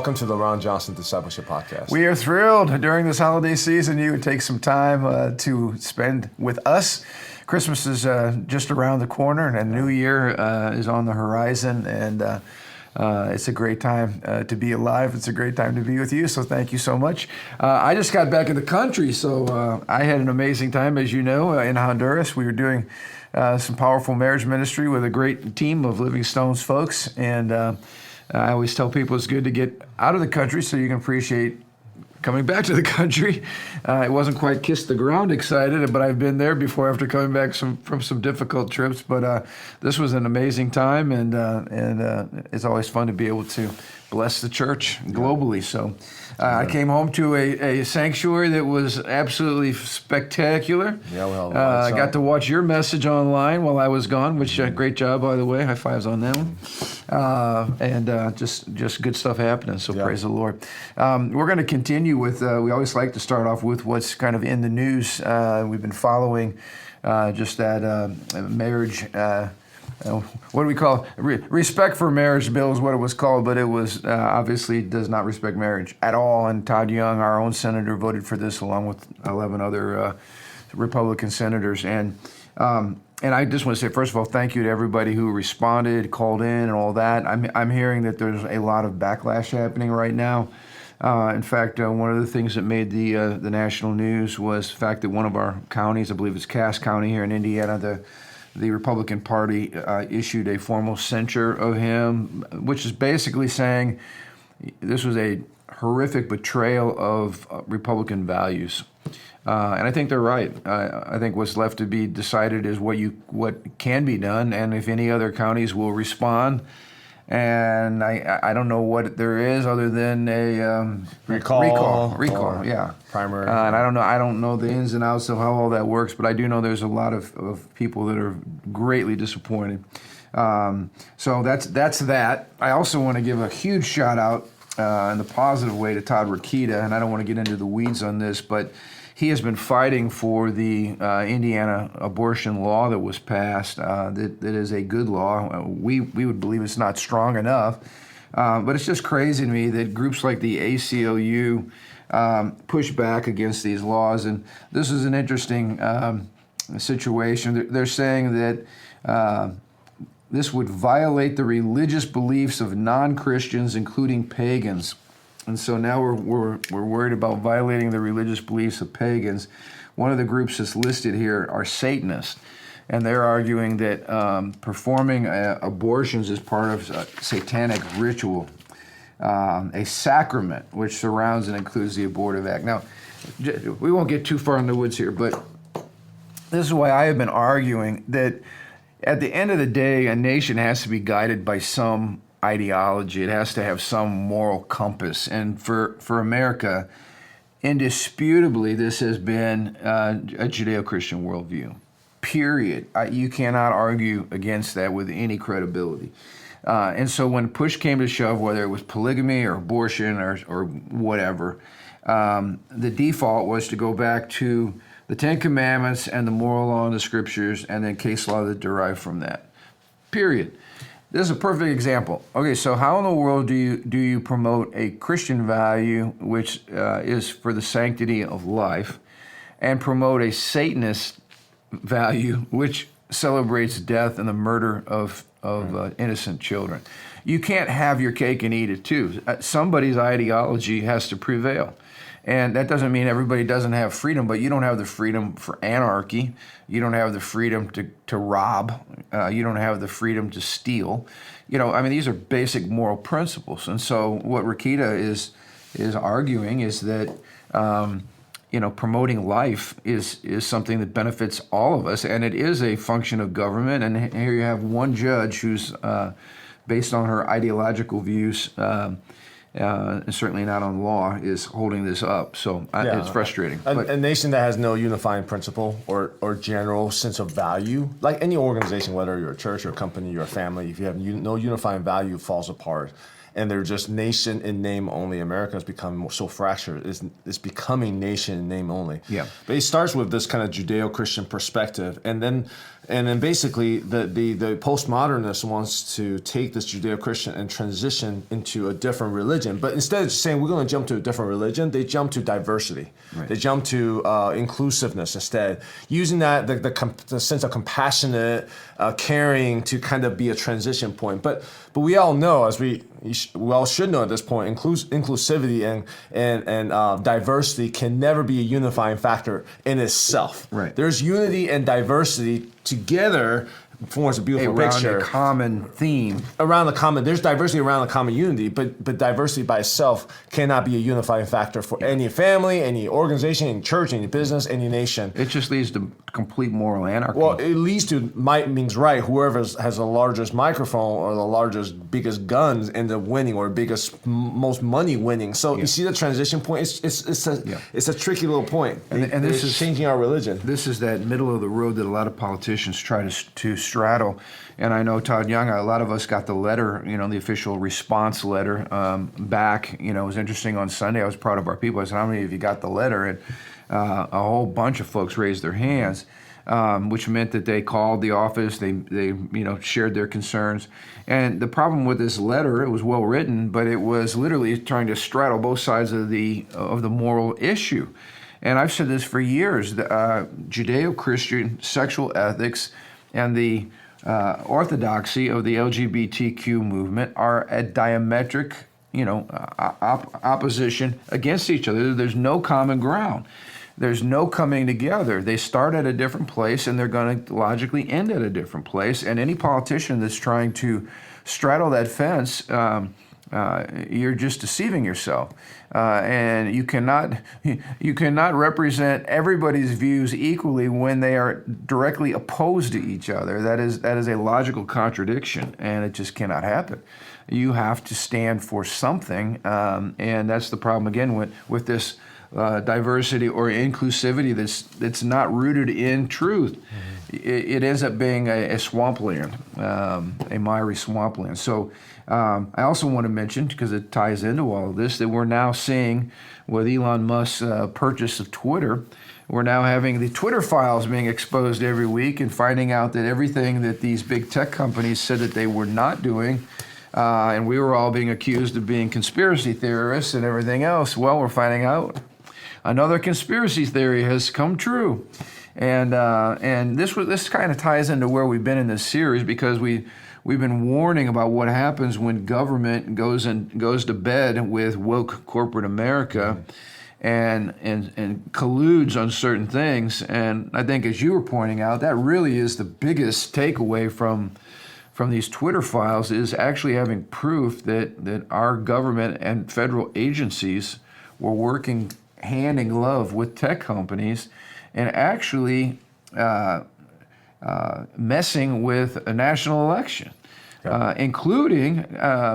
welcome to the Ron Johnson Discipleship Podcast. We are thrilled during this holiday season you would take some time to spend with us. Christmas is just around the corner and a new year is on the horizon, and it's a great time to be alive. It's a great time to be with you, so thank you so much. I just got back in the country, so I had an amazing time, as you know, in Honduras. We were doing some powerful marriage ministry with a great team of Living Stones folks, and I always tell people it's good to get out of the country so you can appreciate coming back to the country. It wasn't quite kiss the ground excited, but I've been there before after coming back from some difficult trips. But this was an amazing time, and it's always fun to be able to bless the church globally. So I came home to a sanctuary that was absolutely spectacular. Yeah, well, I got to watch your message online while I was gone, which great job, by the way. High fives on that one. And just good stuff happening, so praise the Lord. We're going to continue with, we always like to start off with what's kind of in the news. We've been following just that marriage, what do we call it? Respect for Marriage bill is what it was called, but it was obviously does not respect marriage at all. And Todd Young, our own senator, voted for this along with 11 other Republican senators. And I just want to say, first of all, thank you to everybody who responded, called in, and all that. I'm hearing that there's a lot of backlash happening right now. In fact, one of the things that made the national news was the fact that one of our counties, I believe it's Cass County here in Indiana, the Republican Party issued a formal censure of him, which is basically saying this was a horrific betrayal of Republican values. And I think they're right. I think what's left to be decided is what can be done, and if any other counties will respond. And I don't know what there is other than a recall. Yeah, primary. And I don't know the ins and outs of how all that works, but I do know there's a lot of people that are greatly disappointed. So that's that. I also want to give a huge shout out in the positive way to Todd Rokita, and I don't want to get into the weeds on this, but he has been fighting for the Indiana abortion law that was passed. That is a good law. We would believe it's not strong enough, but it's just crazy to me that groups like the ACLU push back against these laws. And this is an interesting situation. They're saying that this would violate the religious beliefs of non-Christians, including pagans. And so now we're worried about violating the religious beliefs of pagans. One of the groups that's listed here are Satanists, and they're arguing that performing abortions is part of a satanic ritual, a sacrament which surrounds and includes the abortive act. Now, we won't get too far in the woods here, but this is why I have been arguing that at the end of the day, a nation has to be guided by some ideology. It has to have some moral compass. And for America, indisputably, this has been a Judeo-Christian worldview, period. You cannot argue against that with any credibility. And so when push came to shove, whether it was polygamy or abortion or whatever, the default was to go back to the Ten Commandments and the moral law and the scriptures, and then case law that derived from that, period. This is a perfect example. Okay, so how in the world do you promote a Christian value, which is for the sanctity of life, and promote a Satanist value, which celebrates death and the murder of innocent children? You can't have your cake and eat it too. Somebody's ideology has to prevail. And that doesn't mean everybody doesn't have freedom, but you don't have the freedom for anarchy. You don't have the freedom to rob. You don't have the freedom to steal. These are basic moral principles. And so what Rokita is arguing is that, promoting life is something that benefits all of us, and it is a function of government. And here you have one judge who's, based on her ideological views, and certainly not on law, is holding this up. So it's frustrating. A nation that has no unifying principle or general sense of value, like any organization, whether you're a church or a company or a family, if you have no unifying value, it falls apart. And they're just nation in name only. America has become so fractured. It's becoming nation in name only. Yeah. But it starts with this kind of Judeo-Christian perspective. And then And then basically the postmodernist wants to take this Judeo-Christian and transition into a different religion. But instead of saying we're going to jump to a different religion, they jump to diversity. Right. They jump to inclusiveness instead, using that the sense of compassionate, caring to kind of be a transition point. But we all know, as we all should know at this point, inclusivity and diversity can never be a unifying factor in itself. Right. There's unity and diversity together forms a beautiful around picture. a common theme. There's diversity around the common unity, but diversity by itself cannot be a unifying factor for any family, any organization, any church, any business, any nation. It just leads to complete moral anarchy. Well, it leads to might means right. Whoever has the largest microphone or the largest, biggest guns ends up winning, or biggest, most money winning. So you see the transition point. It's a tricky little point. And this is changing our religion. This is that middle of the road that a lot of politicians try to straddle. And I know, Todd Young, a lot of us got the letter, the official response letter back. It was interesting on Sunday. I was proud of our people. I said, how many of you got the letter? And a whole bunch of folks raised their hands, which meant that they called the office. They shared their concerns. And the problem with this letter, it was well written, but it was literally trying to straddle both sides of the moral issue. And I've said this for years. Judeo-Christian sexual ethics and the orthodoxy of the LGBTQ movement are at diametric, opposition against each other. There's no common ground. There's no coming together. They start at a different place, and they're going to logically end at a different place. And any politician that's trying to straddle that fence, you're just deceiving yourself. And you cannot represent everybody's views equally when they are directly opposed to each other. That is a logical contradiction, and it just cannot happen. You have to stand for something, and that's the problem again with this diversity or inclusivity that's not rooted in truth. Mm-hmm. It ends up being a swampland, a miry swampland. So I also want to mention, because it ties into all of this, that we're now seeing with Elon Musk's purchase of Twitter, we're now having the Twitter files being exposed every week and finding out that everything that these big tech companies said that they were not doing, and we were all being accused of being conspiracy theorists and everything else. Well, we're finding out another conspiracy theory has come true. And this kind of ties into where we've been in this series, because we've been warning about what happens when government goes to bed with woke corporate America and colludes on certain things. And I think, as you were pointing out, that really is the biggest takeaway from these Twitter files, is actually having proof that our government and federal agencies were working hand in glove with tech companies and actually messing with a national election, including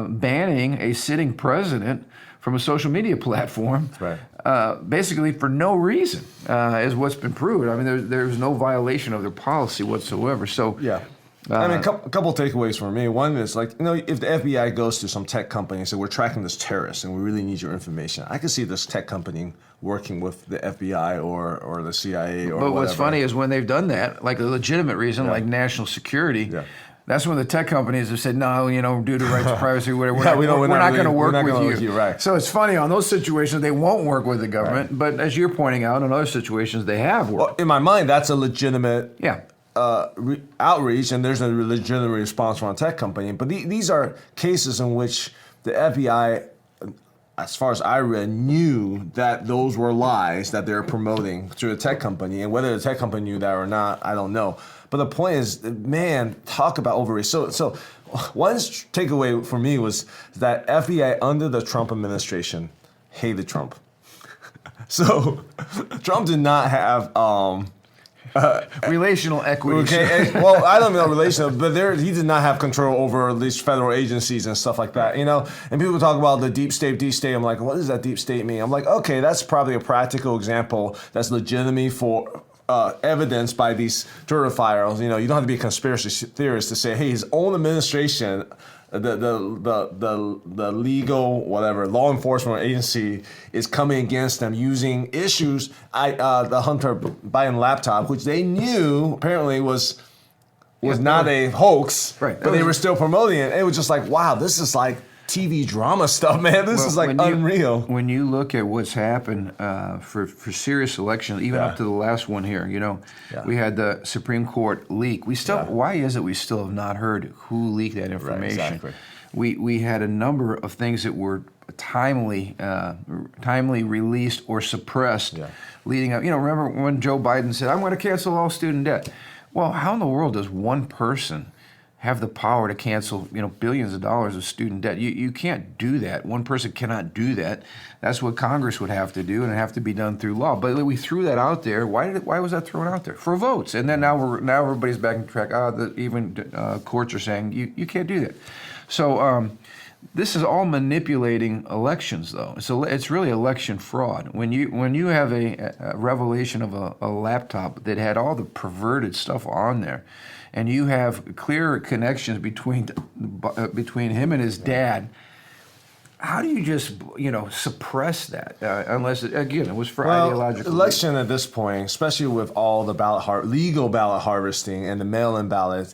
banning a sitting president from a social media platform, basically for no reason, is what's been proven. I mean, there's no violation of their policy whatsoever. So a couple takeaways for me. One is, if the FBI goes to some tech company and says, we're tracking this terrorist and we really need your information, I can see this tech company working with the FBI or the CIA or whatever. But what's funny is when they've done that, like a legitimate reason, like national security, that's when the tech companies have said, no, due to rights of privacy, whatever, we're not going to work with you. Right. So it's funny, on those situations, they won't work with the government. But as you're pointing out, in other situations, they have worked. Well, in my mind, that's a legitimate outreach, and there's a legitimate response from a tech company. But these are cases in which the FBI, as far as I read, knew that those were lies that they're promoting through a tech company. And whether the tech company knew that or not, I don't know. But the point is, man, talk about overreach. So one takeaway for me was that FBI under the Trump administration hated Trump. So Trump did not have relational equity. Okay, well, I don't know relational, but he did not have control over these federal agencies and stuff like that, And people talk about the deep state. I'm like, what does that deep state mean? I'm like, okay, that's probably a practical example that's legitimate for evidence by these Twitter files. You don't have to be a conspiracy theorist to say, hey, his own administration, the legal law enforcement agency is coming against them using issues, the Hunter Biden laptop, which they knew apparently was was not a hoax, Right. but they were still promoting it. It was just like, wow, this is like TV drama stuff, man. This is like unreal. When you look at what's happened for serious elections, even up to the last one here, we had the Supreme Court leak. We still, why is it we still have not heard who leaked that information? Right, exactly. We had a number of things that were timely released or suppressed leading up. Remember when Joe Biden said, "I'm going to cancel all student debt." Well, how in the world does one person have the power to cancel, billions of dollars of student debt? You can't do that. One person cannot do that. That's what Congress would have to do, and it have to be done through law. But we threw that out there. Why was that thrown out there? For votes. And then now everybody's back on track. Courts are saying you can't do that. So this is all manipulating elections, though. So it's really election fraud. When you have a revelation of a laptop that had all the perverted stuff on there, and you have clear connections between him and his dad, how do you just suppress that? Unless it was for ideological election at this point, especially with all the legal ballot harvesting and the mail-in ballots,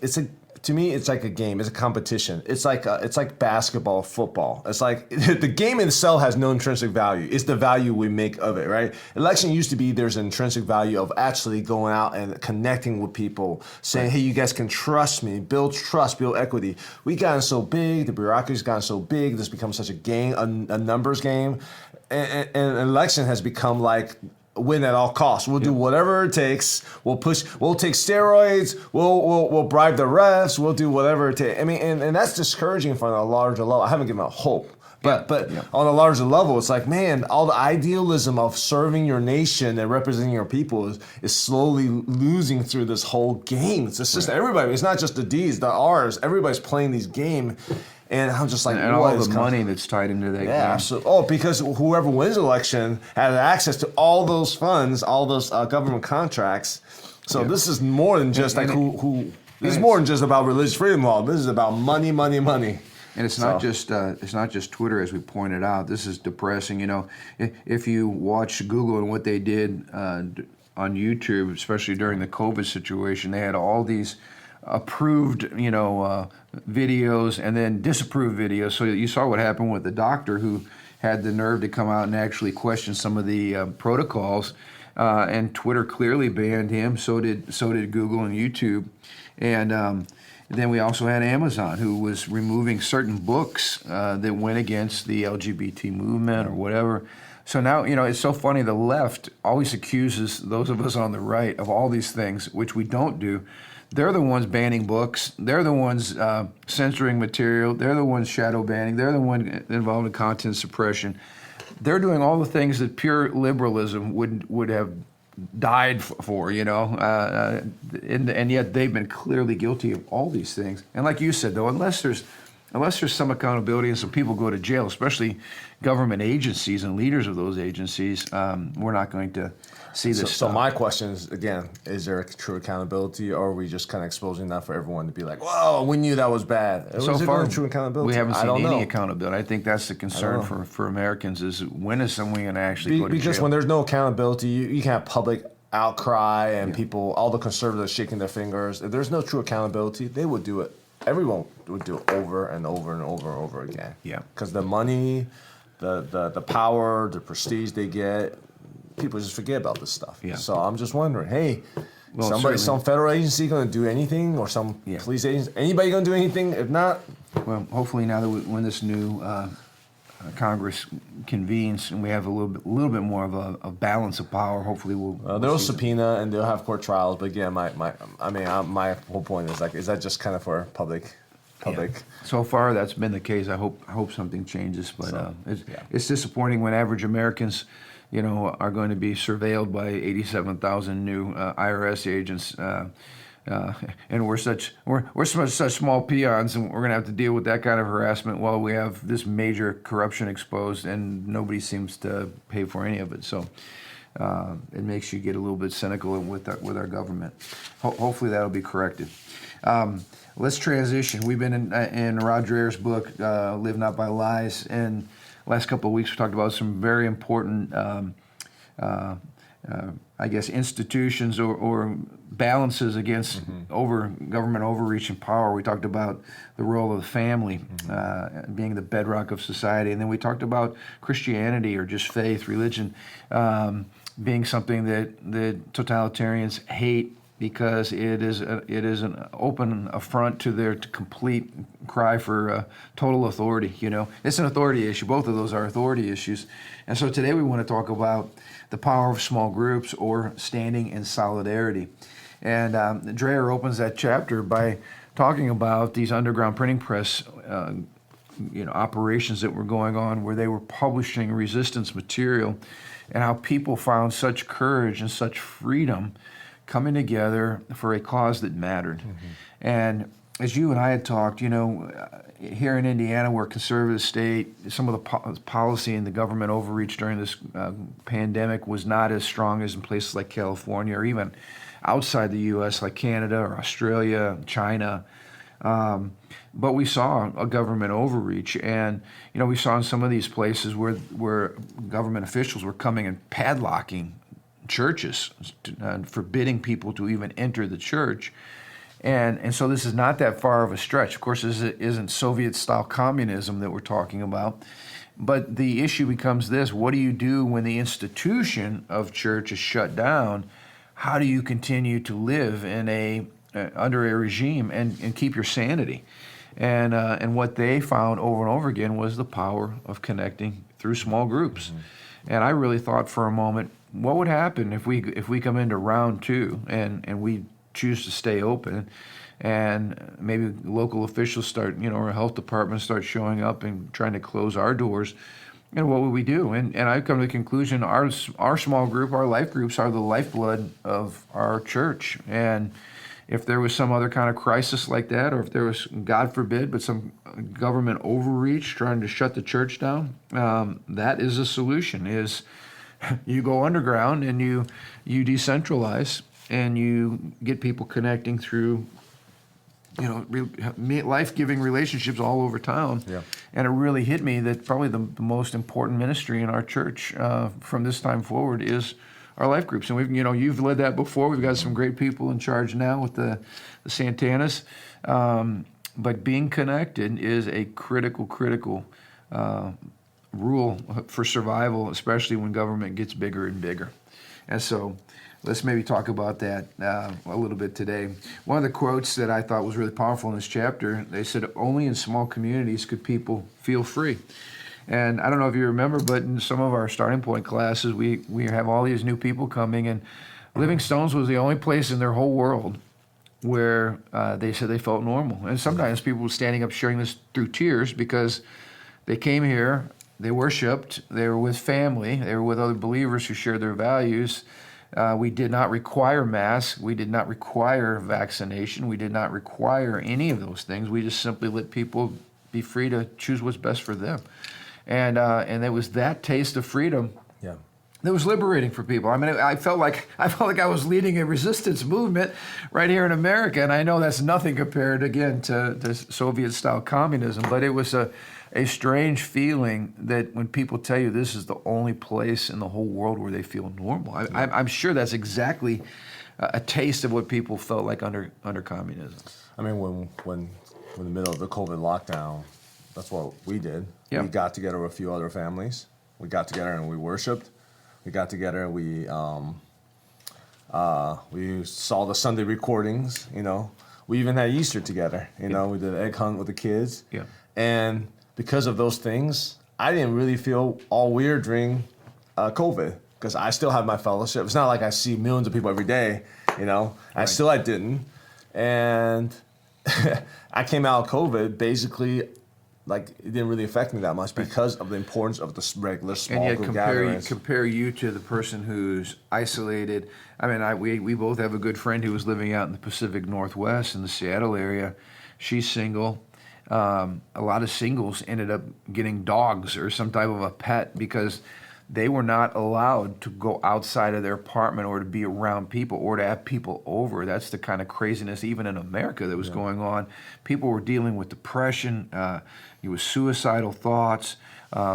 to me, it's like a game. It's a competition. It's like basketball, football. It's like the game itself has no intrinsic value. It's the value we make of it, right? Election used to be there's an intrinsic value of actually going out and connecting with people, saying, hey, you guys can trust me, build trust, build equity. We gotten so big, the bureaucracy's gotten so big, this becomes such a game, a numbers game. And election has become like win at all costs. We'll do whatever it takes. We'll take steroids. We'll bribe the refs. We'll do whatever it takes. I mean, and that's discouraging from a larger level. I haven't given up hope. But on a larger level, it's like, man, all the idealism of serving your nation and representing your people is slowly losing through this whole game. It's just everybody. It's not just the D's, the R's. Everybody's playing these games. And I'm just like, and all the money that's tied into that game. Yeah, because whoever wins the election has access to all those funds, all those government contracts. So this is more than just this is more than just about religious freedom law. This is about money, money, money. And it's not just Twitter, as we pointed out. This is depressing. If you watch Google and what they did on YouTube, especially during the COVID situation, they had all these approved, videos and then disapproved videos. So you saw what happened with the doctor who had the nerve to come out and actually question some of the protocols, and Twitter clearly banned him. So did Google and YouTube, and then we also had Amazon, who was removing certain books that went against the LGBT movement or whatever. So now, it's so funny. The left always accuses those of us on the right of all these things, which we don't do. They're the ones banning books. They're the ones censoring material. They're the ones shadow banning. They're the one involved in content suppression. They're doing all the things that pure liberalism would have died for, and yet they've been clearly guilty of all these things. And like you said, though, unless there's some accountability and some people go to jail, especially government agencies and leaders of those agencies, we're not going to see this stuff. So my question is, again, is there a true accountability, or are we just kind of exposing that for everyone to be like, whoa, we knew that was bad? So far, true accountability? We haven't seen any accountability. I think that's the concern for Americans is when is someone going to actually go to jail? Because when there's no accountability, you can have public outcry and people, all the conservatives shaking their fingers. If there's no true accountability, they would do it. Everyone would do it over and over and over and over again. Yeah. Because the money, the power, the prestige they get, people just forget about this stuff. Yeah. So I'm just wondering, hey, Well, some federal agency going to do anything, or some police agency, anybody going to do anything? If not, well, hopefully now that when this new Congress convenes and we have a little bit more of a balance of power, hopefully they'll subpoena and they'll have court trials. But again, my whole point is like, is that just kind of for public? Yeah. So far, that's been the case. I hope something changes, but it's disappointing when average Americans, are going to be surveilled by 87,000 new IRS agents, and we're such small peons, and we're going to have to deal with that kind of harassment while we have this major corruption exposed, and nobody seems to pay for any of it. So it makes you get a little bit cynical with our government. Hopefully that'll be corrected. Let's transition. We've been in Rod Dreher's book, Live Not by Lies, and last couple of weeks we talked about some very important I guess, institutions or balances against government overreach and power. We talked about the role of the family being the bedrock of society, and then we talked about Christianity, or just faith, religion, being something that the totalitarians hate because it is an open affront to their complete cry for total authority. It's an authority issue. Both of those are authority issues. And so today we want to talk about the power of small groups, or standing in solidarity. And Dreher opens that chapter by talking about these underground printing press operations that were going on, where they were publishing resistance material, and how people found such courage and such freedom coming together for a cause that mattered. And as you and I had talked, here in Indiana, we're a conservative state, some of the policy and the government overreach during this pandemic was not as strong as in places like California, or even outside the U.S. like Canada or Australia, China. But we saw a government overreach, and we saw in some of these places where government officials were coming and padlocking churches, forbidding people to even enter the church. And so this is not that far of a stretch. Of course, this isn't Soviet-style communism that we're talking about. But the issue becomes this: what do you do when the institution of church is shut down? How do you continue to live in under a regime and keep your sanity? And what they found over and over again was the power of connecting through small groups. And I really thought for a moment, what would happen if we come into round two and we choose to stay open, and maybe local officials start, or health departments start showing up and trying to close our doors, and what would we do? And I've come to the conclusion, our small group, our life groups, are the lifeblood of our church. And if there was some other kind of crisis like that, or if there was, God forbid, but some government overreach trying to shut the church down, that is a solution, is you go underground and you decentralize, and you get people connecting through, life-giving relationships all over town. Yeah. And it really hit me that probably the most important ministry in our church from this time forward is our life groups. And you've led that before. We've got some great people in charge now with the Santanas. But being connected is a critical rule for survival, especially when government gets bigger and bigger. And so let's maybe talk about that a little bit today. One of the quotes that I thought was really powerful in this chapter, they said, only in small communities could people feel free. And I don't know if you remember, but in some of our starting point classes, we have all these new people coming, and Living Stones was the only place in their whole world where they said they felt normal. And sometimes people were standing up sharing this through tears, because they came here, they worshiped, they were with family, they were with other believers who shared their values. We did not require masks. We did not require vaccination. We did not require any of those things. We just simply let people be free to choose what's best for them. And it was that taste of freedom that was liberating for people. I mean, I felt like I was leading a resistance movement right here in America, and I know that's nothing compared, again, to Soviet-style communism, but it was a strange feeling that when people tell you this is the only place in the whole world where they feel normal, I'm sure that's exactly a taste of what people felt like under communism. I mean, when in the middle of the COVID lockdown, that's what we did. Yeah. We got together with a few other families. We got together and we worshiped. We got together and we saw the Sunday recordings. We even had Easter together. We did an egg hunt with the kids. Yeah. And because of those things, I didn't really feel all weird during COVID, because I still have my fellowship. It's not like I see millions of people every day. I didn't. And I came out of COVID basically, like, it didn't really affect me that much because of the importance of the regular small group gatherings. Compare you to the person who's isolated. I mean, we both have a good friend who was living out in the Pacific Northwest in the Seattle area. She's single. A lot of singles ended up getting dogs or some type of a pet because they were not allowed to go outside of their apartment or to be around people or to have people over. That's the kind of craziness even in America that was going on. People were dealing with depression, with suicidal thoughts,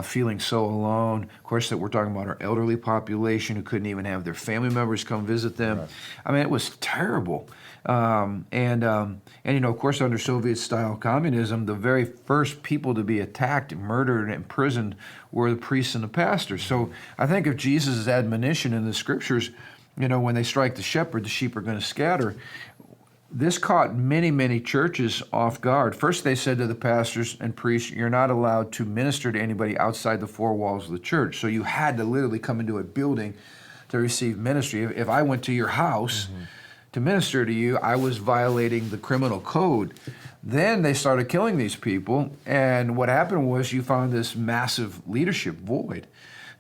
feeling so alone. Of course, that we're talking about our elderly population who couldn't even have their family members come visit them. Right. I mean, it was terrible. And of course, under Soviet-style communism, the very first people to be attacked, murdered, and imprisoned were the priests and the pastors. So I think of Jesus' admonition in the scriptures, when they strike the shepherd, the sheep are going to scatter. This caught many, many churches off guard. First, they said to the pastors and priests, you're not allowed to minister to anybody outside the four walls of the church. So you had to literally come into a building to receive ministry. If I went to your house to minister to you, I was violating the criminal code. Then they started killing these people, and what happened was you found this massive leadership void.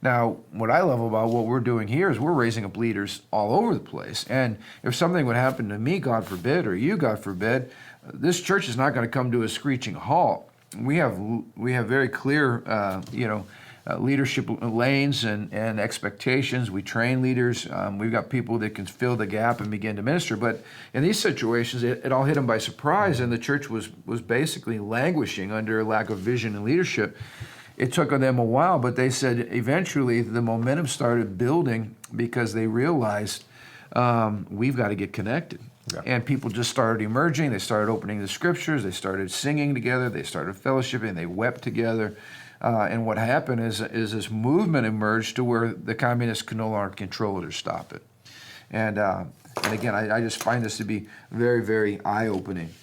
Now, what I love about what we're doing here is we're raising up leaders all over the place. And if something would happen to me, God forbid, or you, God forbid, this church is not going to come to a screeching halt. We have very clear, leadership lanes and expectations. We train leaders. We've got people that can fill the gap and begin to minister. But in these situations, it all hit them by surprise, and the church was basically languishing under a lack of vision and leadership. It took them a while, but they said eventually the momentum started building because they realized we've got to get connected. Yeah. And people just started emerging. They started opening the scriptures. They started singing together. They started fellowshipping. They wept together. And what happened is this movement emerged to where the communists could no longer control it or stop it. And again, I just find this to be very, very eye-opening.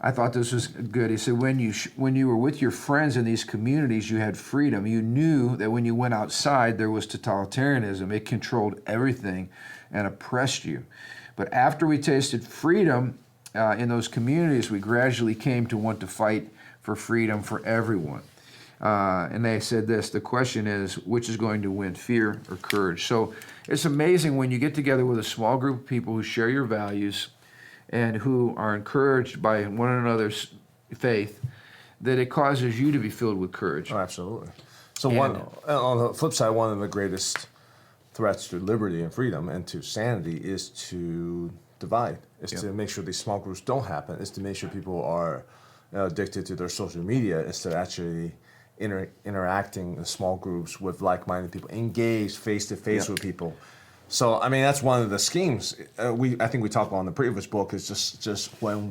I thought this was good. He said, when you were with your friends in these communities, you had freedom. You knew that when you went outside, there was totalitarianism. It controlled everything and oppressed you. But after we tasted freedom in those communities, we gradually came to want to fight for freedom for everyone. And they said this, the question is, which is going to win, fear or courage? So it's amazing when you get together with a small group of people who share your values and who are encouraged by one another's faith, that it causes you to be filled with courage. Oh, absolutely. So on the flip side, one of the greatest threats to liberty and freedom and to sanity is to divide, is to make sure these small groups don't happen, is to make sure people are addicted to their social media instead of actually interacting in small groups with like-minded people, engaged face-to-face with people. So, I mean, that's one of the schemes. I think we talked about in the previous book is just when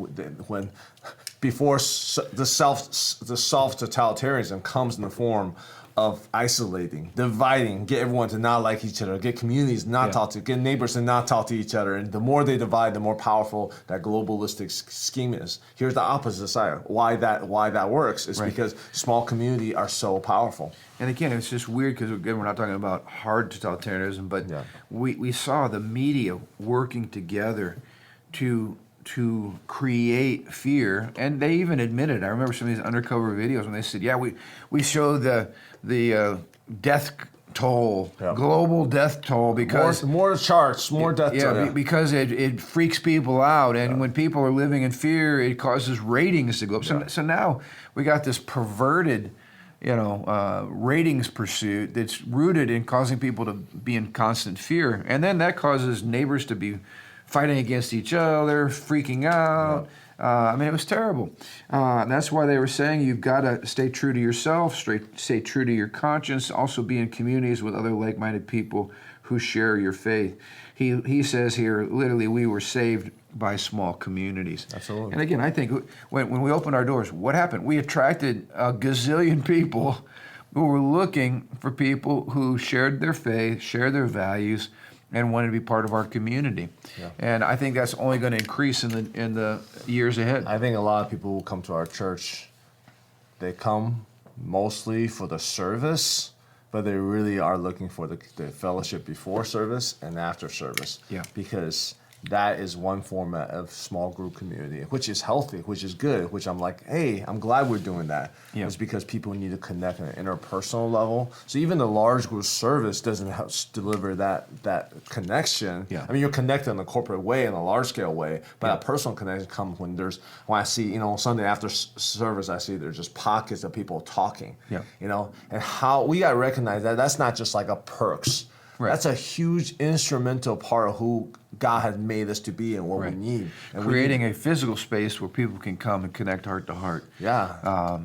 before the self-totalitarianism comes in the form of isolating, dividing, get everyone to not like each other, get communities not talk to, get neighbors to not talk to each other. And the more they divide, the more powerful that globalistic scheme is. Here's the opposite side. Why that works is because small community are so powerful. And again, it's just weird because, again, we're not talking about hard totalitarianism, but we saw the media working together to create fear, and they even admitted. I remember some of these undercover videos when they said, we showed the death toll, global death toll, because more charts, more death toll. Because it freaks people out, and when people are living in fear, it causes ratings to go up. So now we got this perverted ratings pursuit that's rooted in causing people to be in constant fear. And then that causes neighbors to be fighting against each other, freaking out. I mean, it was terrible. And that's why they were saying you've got to stay true to yourself, stay true to your conscience, also be in communities with other like-minded people who share your faith. He says here, literally, we were saved by small communities. Absolutely. And again, I think when we opened our doors, what happened? We attracted a gazillion people who were looking for people who shared their faith, shared their values, and wanted to be part of our community. And I think that's only going to increase in the years ahead. I think a lot of people who come to our church, they come mostly for the service, but they really are looking for the fellowship before service and after service. Because that is one format of small group community, which is healthy, which is good, which I'm like, hey, I'm glad we're doing that. It's because people need to connect on an interpersonal level. So even the large group service doesn't help deliver that connection. I mean, you're connected in a corporate way, in a large scale way, but that personal connection comes when I see, Sunday after service, I see there's just pockets of people talking, and how we got to recognize that that's not just like a perks. Right. That's a huge instrumental part of who God has made us to be and what Right. we need. And Creating a physical space where people can come and connect heart to heart.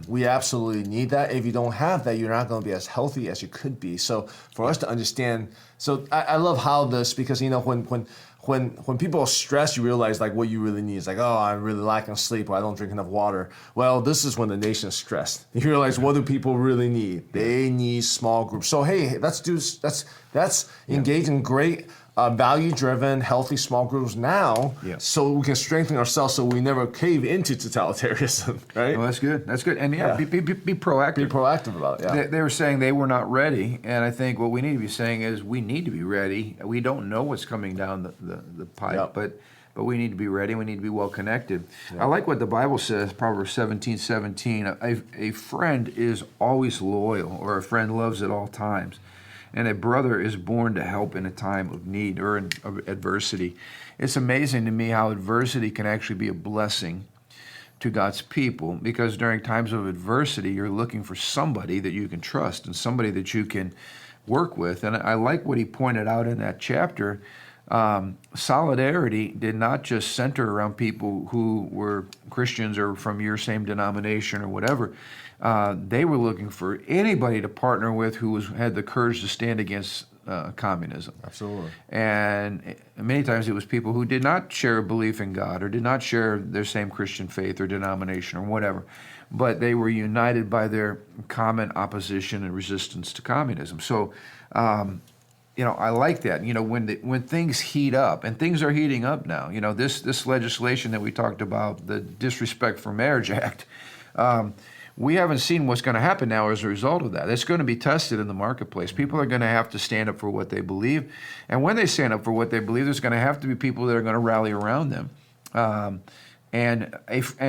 we absolutely need that. If you don't have that, you're not going to be as healthy as you could be. So for us to understand, so I love how this, because when people are stressed, you realize like what you really need is like, oh, I'm really lacking sleep, or I don't drink enough water. Well, this is when the nation's stressed. You realize what do people really need? They need small groups. So hey, let's engage in great value-driven, healthy small groups now, so we can strengthen ourselves, so we never cave into totalitarianism, right? Well, that's good. That's good. And be proactive. Be proactive about it. Yeah. They were saying they were not ready, and I think what we need to be saying is we need to be ready. We don't know what's coming down the pipe, but we need to be ready. We need to be well connected. I like what the Bible says, Proverbs 17:17. A friend is always loyal, or a friend loves at all times. And a brother is born to help in a time of need or in adversity. It's amazing to me how adversity can actually be a blessing to God's people, because during times of adversity, you're looking for somebody that you can trust and somebody that you can work with. And I like what he pointed out in that chapter. Solidarity did not just center around people who were Christians or from your same denomination or whatever. They were looking for anybody to partner with who had the courage to stand against communism. Absolutely. And many times it was people who did not share a belief in God or did not share their same Christian faith or denomination or whatever, but they were united by their common opposition and resistance to communism. So, I like that. When things heat up, and things are heating up now. This legislation that we talked about, the Disrespect for Marriage Act. We haven't seen what's going to happen now as a result of that. It's going to be tested in the marketplace. People are going to have to stand up for what they believe. And when they stand up for what they believe, there's going to have to be people that are going to rally around them. And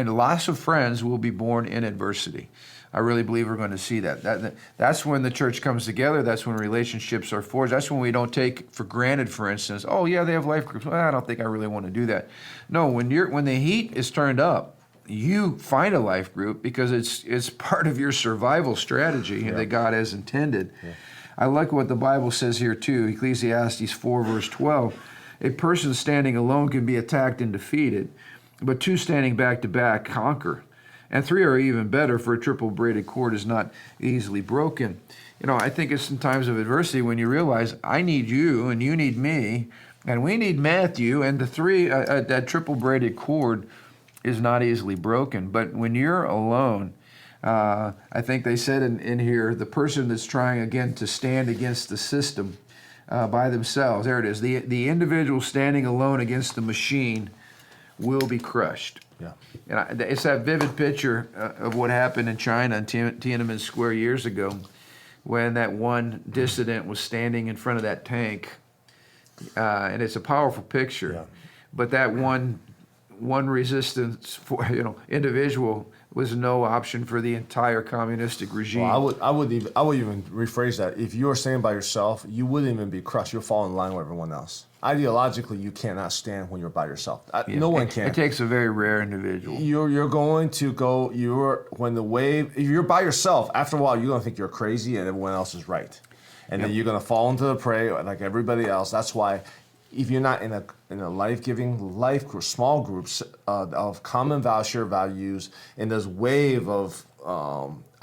lots of friends will be born in adversity. I really believe we're going to see that. That's when the church comes together. That's when relationships are forged. That's when we don't take for granted, for instance, oh, yeah, they have life groups. Well, I don't think I really want to do that. No, when the heat is turned up, you find a life group because it's part of your survival strategy that God has intended. Yeah. I like what the Bible says here too. Ecclesiastes 4 verse 12. A person standing alone can be attacked and defeated, but two standing back to back conquer. And three are even better, for a triple braided cord is not easily broken. I think it's in times of adversity when you realize I need you and you need me and we need Matthew, and the three, that triple braided cord is not easily broken. But when you're alone, I think they said in here, the person that's trying again to stand against the system by themselves, there it is, the individual standing alone against the machine will be crushed. Yeah. And it's that vivid picture of what happened in China in Tiananmen Square years ago, when that one dissident was standing in front of that tank, and it's a powerful picture. Yeah. But that one resistance for individual was no option for the entire communistic regime. Well, I would even rephrase that. If you were standing by yourself, you wouldn't even be crushed. You'll fall in line with everyone else. Ideologically, you cannot stand when you're by yourself. No one can. It takes a very rare individual. You're going to go. When the wave. If you're by yourself, after a while, you're gonna think you're crazy and everyone else is right, and then you're gonna fall into the prey like everybody else. That's why. If you're not in a life-giving life group, small groups of common shared values, in this wave of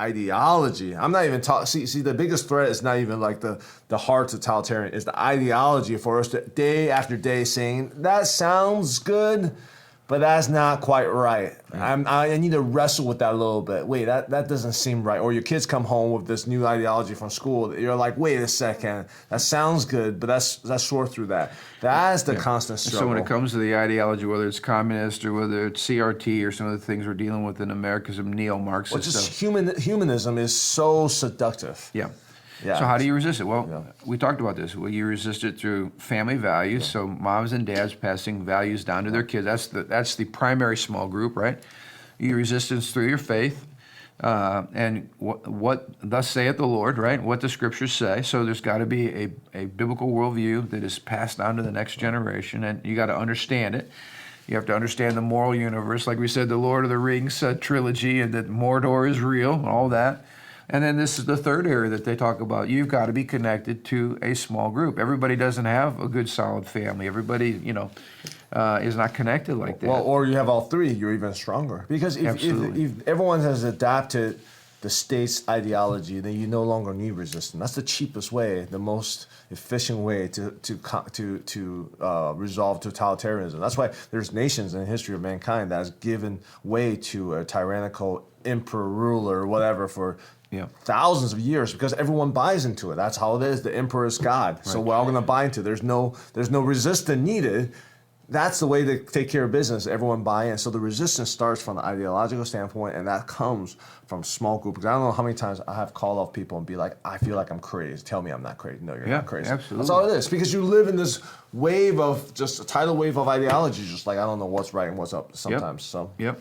ideology, I'm not even talking. See, the biggest threat is not even like the hard totalitarian. It's the ideology for us to day after day saying that sounds good, but that's not quite right. I need to wrestle with that a little bit. Wait, that doesn't seem right. Or your kids come home with this new ideology from school. You're like, wait a second, that sounds good, but let's sort through that. That's the constant struggle. So when it comes to the ideology, whether it's communist or whether it's CRT or some of the things we're dealing with in America, some neo-Marxist stuff. Humanism is so seductive. Yeah. So how do you resist it? Well, we talked about this. Well, you resist it through family values. So moms and dads passing values down to their kids. That's the primary small group, right? You resist it through your faith, and what thus saith the Lord, right? What the scriptures say. So there's got to be a biblical worldview that is passed down to the next generation, and you got to understand it. You have to understand the moral universe, like we said, the Lord of the Rings trilogy, and that Mordor is real, and all that. And then this is the third area that they talk about. You've got to be connected to a small group. Everybody doesn't have a good, solid family. Everybody, is not connected like that. Well, or you have all three, you're even stronger. Because if everyone has adapted the state's ideology, then you no longer need resistance. That's the cheapest way, the most efficient way to resolve totalitarianism. That's why there's nations in the history of mankind that has given way to a tyrannical emperor, ruler, or whatever for thousands of years, because everyone buys into it. That's how it is. The emperor is God. Right. So we're all going to buy into it. There's no resistance needed. That's the way to take care of business. Everyone buy in. So the resistance starts from the ideological standpoint, and that comes from small groups. Because I don't know how many times I have called off people and be like, I feel like I'm crazy. Tell me I'm not crazy. No, you're not crazy. Absolutely. That's all it is. Because you live in this wave of, just a tidal wave of ideology, just like I don't know what's right and what's up sometimes. Yep.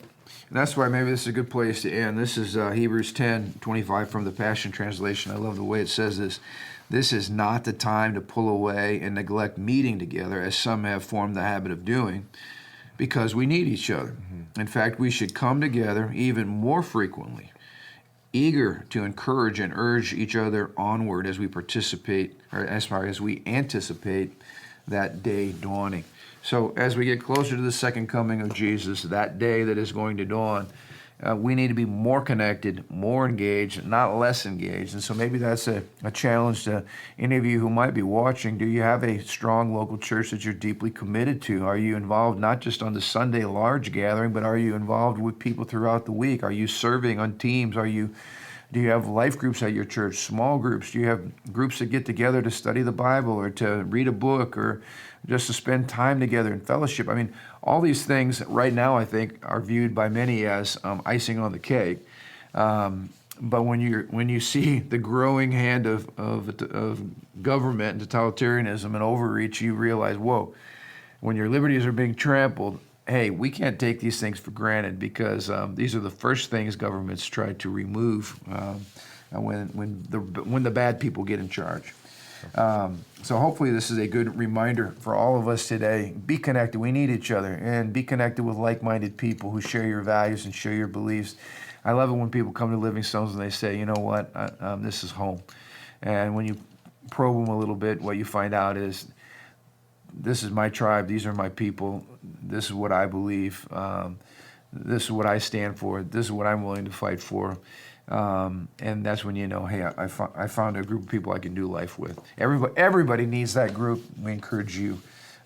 And that's why maybe this is a good place to end. This is Hebrews 10:25 from the Passion Translation. I love the way it says this. This is not the time to pull away and neglect meeting together, as some have formed the habit of doing, because we need each other. Mm-hmm. In fact, we should come together even more frequently, eager to encourage and urge each other onward as we as we anticipate that day dawning. So as we get closer to the second coming of Jesus, that day that is going to dawn, we need to be more connected, more engaged, not less engaged. And so maybe that's a challenge to any of you who might be watching. Do you have a strong local church that you're deeply committed to? Are you involved not just on the Sunday large gathering, but are you involved with people throughout the week? Are you serving on teams? Do you have life groups at your church, small groups? Do you have groups that get together to study the Bible or to read a book or just to spend time together in fellowship? I mean, all these things right now, I think, are viewed by many as icing on the cake. But when you see the growing hand of government and totalitarianism and overreach, you realize, whoa, when your liberties are being trampled, hey, we can't take these things for granted, because these are the first things governments try to remove when the bad people get in charge. So hopefully this is a good reminder for all of us today. Be connected. We need each other, and be connected with like-minded people who share your values and share your beliefs. I love it when people come to Living Stones and they say, you know what, this is home. And when you probe them a little bit, what you find out is, this is my tribe, these are my people, this is what I believe, this is what I stand for, this is what I'm willing to fight for. And that's when you know, hey, I found a group of people I can do life with. Everybody needs that group. We encourage you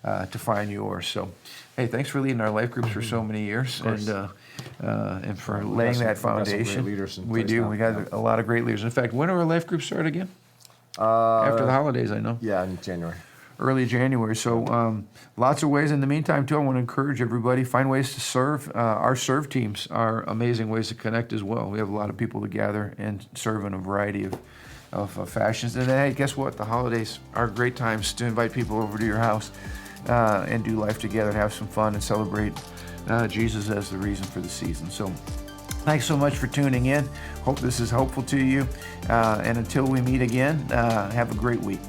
to find yours. So, hey, thanks for leading our life groups for so many years, and for laying that foundation. We do. We got a lot of great leaders. In fact, when do our life groups start again? After the holidays, I know. Yeah, in January. Early January. So lots of ways. In the meantime, too, I want to encourage everybody, find ways to serve. Our serve teams are amazing ways to connect as well. We have a lot of people to gather and serve in a variety of fashions. And then, hey, guess what? The holidays are great times to invite people over to your house and do life together and have some fun and celebrate Jesus as the reason for the season. So thanks so much for tuning in. Hope this is helpful to you. And until we meet again, have a great week.